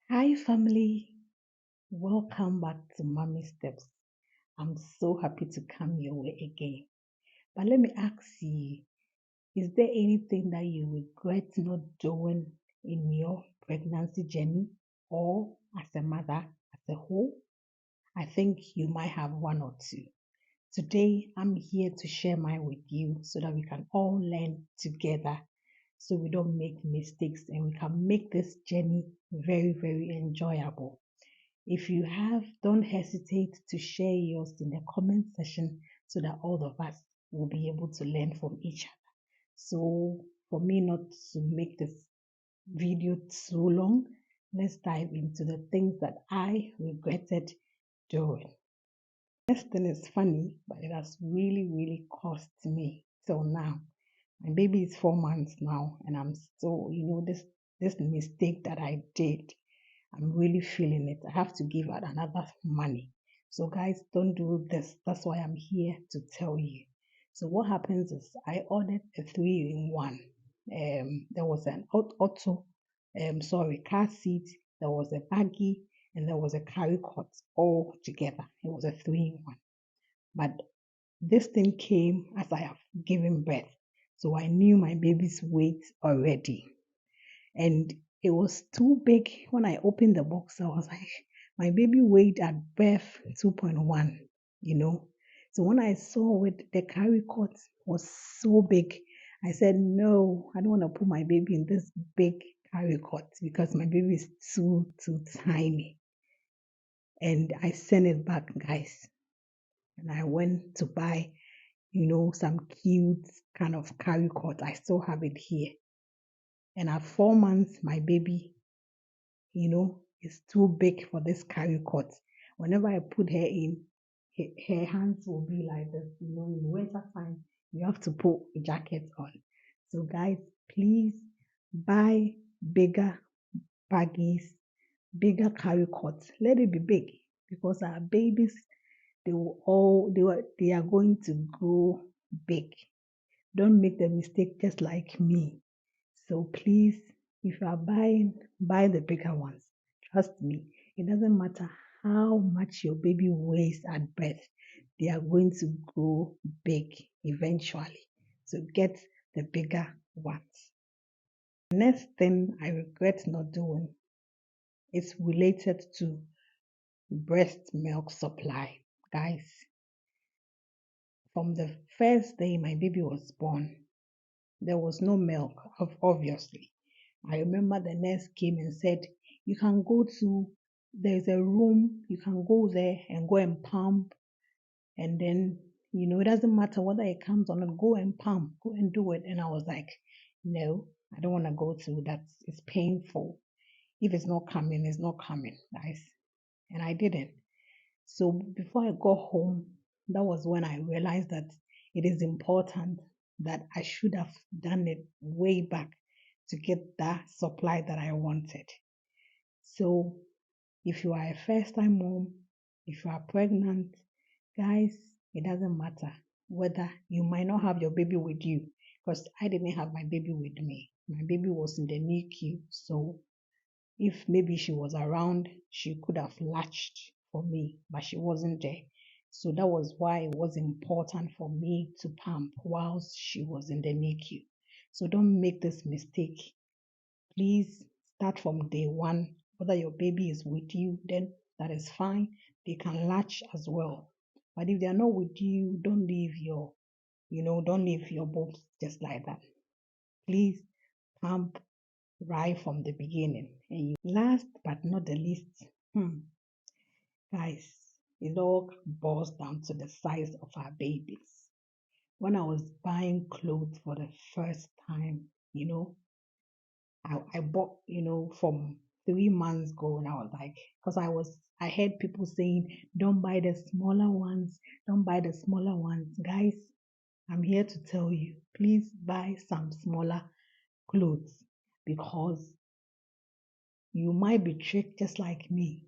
Hi, family. Welcome back to Mommy Steps. I'm so happy to come your way again. But let me ask you, is there anything that you regret not doing in your pregnancy journey or as a mother as a whole? I think you might have one or two. Today, I'm here to share mine with you so that we can all learn together so we don't make mistakes and we can make this journey very, very enjoyable. If you have, don't hesitate to share yours in the comment section so that all of us will be able to learn from each other. So, for me not to make this video too long, let's dive into the things that I regretted doing. Next thing is funny, but it has really, really cost me till now. My baby is 4 months now, and I'm still, this mistake that I did. I'm really feeling it. I have to give out another money. So guys, don't do this. That's why I'm here to tell you. So what happens is I ordered a 3-in-1. There was an car seat. There was a baggie, and there was a carry cot all together. It was a 3-in-1. But this thing came as I have given birth. So I knew my baby's weight already. And it was too big. When I opened the box, I was like, my baby weighed at birth 2.1, you know. So when I saw it, the carry cot was so big. I said, no, I don't want to put my baby in this big carry cot because my baby is too tiny. And I sent it back, guys. And I went to buy, some cute kind of carry cot. I still have it here. And at 4 months, my baby is too big for this carry cot. Whenever I put her in, her hands will be like this. In winter time, you have to put a jacket on. So, guys, please buy bigger baggies, bigger carry cots. Let it be big because our babies, they are going to grow big. Don't make the mistake just like me. So please, if you are buying, buy the bigger ones. Trust me, it doesn't matter how much your baby weighs at birth, they are going to grow big eventually. So get the bigger ones. Next thing I regret not doing is related to breast milk supply. Guys, from the first day my baby was born, there was no milk, obviously. I remember the nurse came and said, you can go to, there's a room, you can go there and go and pump. And then, it doesn't matter whether it comes or not, go and pump, go and do it. And I was like, no, I don't want to go to that. It's painful. If it's not coming, it's not coming, guys. And I didn't. So before I got home, that was when I realized that it is important that I should have done it way back to get that supply that I wanted. So if you are a first time mom, if you are pregnant, guys, it doesn't matter whether you might not have your baby with you because I didn't have my baby with me. My baby was in the NICU, so if maybe she was around, she could have latched for me, but she wasn't there. So that was why it was important for me to pump whilst she was in the NICU. So don't make this mistake. Please start from day one. Whether your baby is with you, then that is fine. They can latch as well. But if they are not with you, don't leave your boobs just like that. Please pump right from the beginning. And last but not the least, guys, it all boils down to the size of our babies. When I was buying clothes for the first time, I bought, from 3 months ago, and I was like, because I heard people saying, don't buy the smaller ones, don't buy the smaller ones. Guys, I'm here to tell you, please buy some smaller clothes because you might be tricked just like me.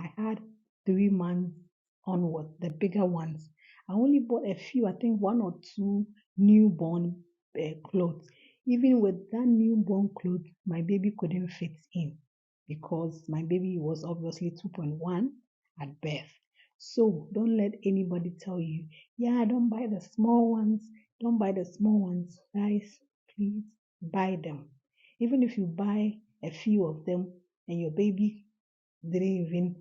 I had 3 months onward, the bigger ones. I only bought a few, I think one or two newborn clothes. Even with that newborn clothes, my baby couldn't fit in. because my baby was obviously 2.1 at birth. So don't let anybody tell you, yeah, don't buy the small ones. Don't buy the small ones. Guys, please buy them. Even if you buy a few of them and your baby didn't even,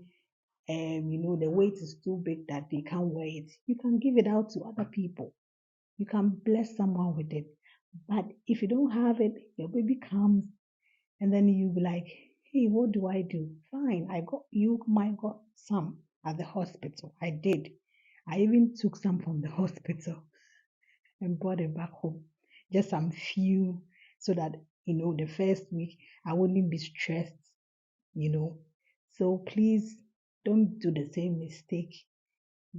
the weight is too big that they can't wear it, you can give it out to other people. You can bless someone with it. But if you don't have it, your baby comes and then you be like, hey, what do I do? Fine, you might got some at the hospital. I did. I even took some from the hospital and brought it back home. Just some few so that, the first week I wouldn't be stressed, you know. So please don't do the same mistake.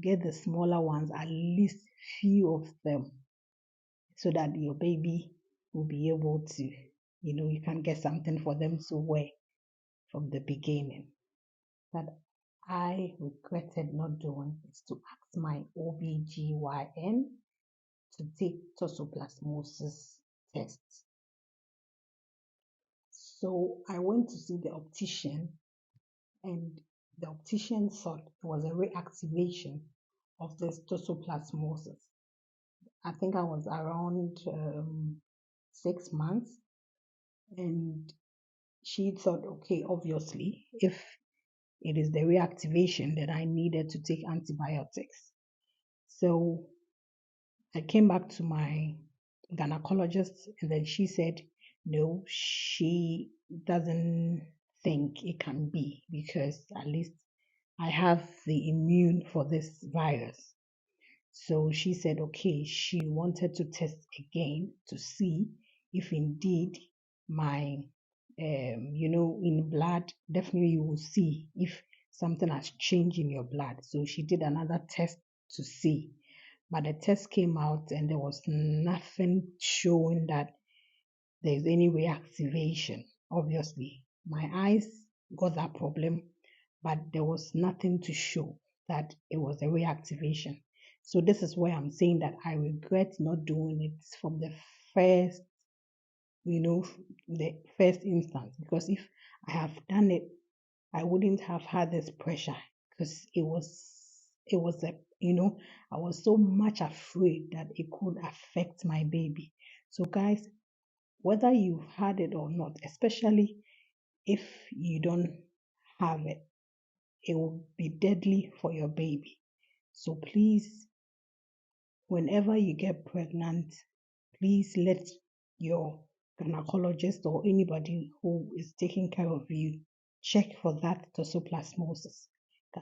Get the smaller ones, at least few of them, so that your baby will be able to, you can get something for them to wear from the beginning. That I regretted not doing is to ask my OBGYN to take toxoplasmosis test. So I went to see the optician, and the optician thought it was a reactivation of this toxoplasmosis. I think I was around 6 months, and she thought, okay, obviously, if it is the reactivation, that I needed to take antibiotics. So I came back to my gynecologist, and then she said, no, she doesn't think it can be because at least I have the immune for this virus. So she said, okay, she wanted to test again to see if indeed my, in blood, definitely you will see if something has changed in your blood. So she did another test to see. But the test came out and there was nothing showing that there's any reactivation. Obviously, my eyes got that problem, but there was nothing to show that it was a reactivation. So this is why I'm saying that I regret not doing it from the first, the first instance, because if I have done it, I wouldn't have had this pressure because it was a, I was so much afraid that it could affect my baby. So guys, whether you've had it or not, especially if you don't have it, it will be deadly for your baby. So please, whenever you get pregnant, please let your gynecologist or anybody who is taking care of you check for that toxoplasmosis.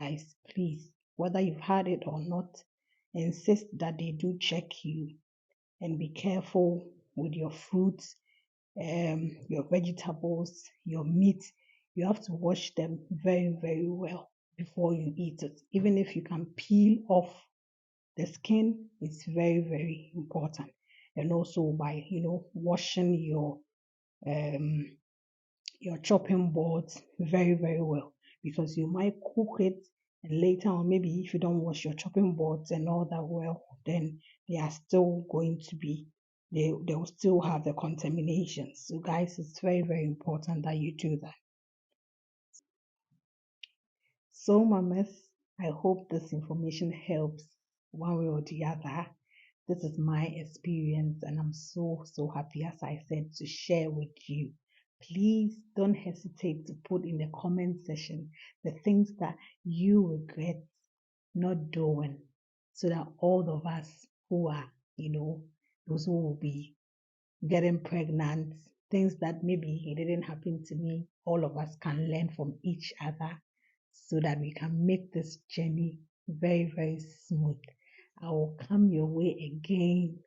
Guys, please, whether you've had it or not, insist that they do check you, and be careful with your fruits, your vegetables, your meat. You have to wash them very, very well before you eat it. Even if you can peel off the skin, it's very, very important. And also by, washing um, your chopping boards very, very well, because you might cook it and later on, maybe if you don't wash your chopping boards and all that well, then they are still going to be, they will still have the contamination. So guys, it's very, very important that you do that. So mamas, I hope this information helps one way or the other. This is my experience, and I'm so, so happy, as I said, to share with you. Please don't hesitate to put in the comment section the things that you regret not doing, so that all of us who are, those who will be getting pregnant, things that maybe it didn't happen to me, all of us can learn from each other so that we can make this journey very, very smooth. I will come your way again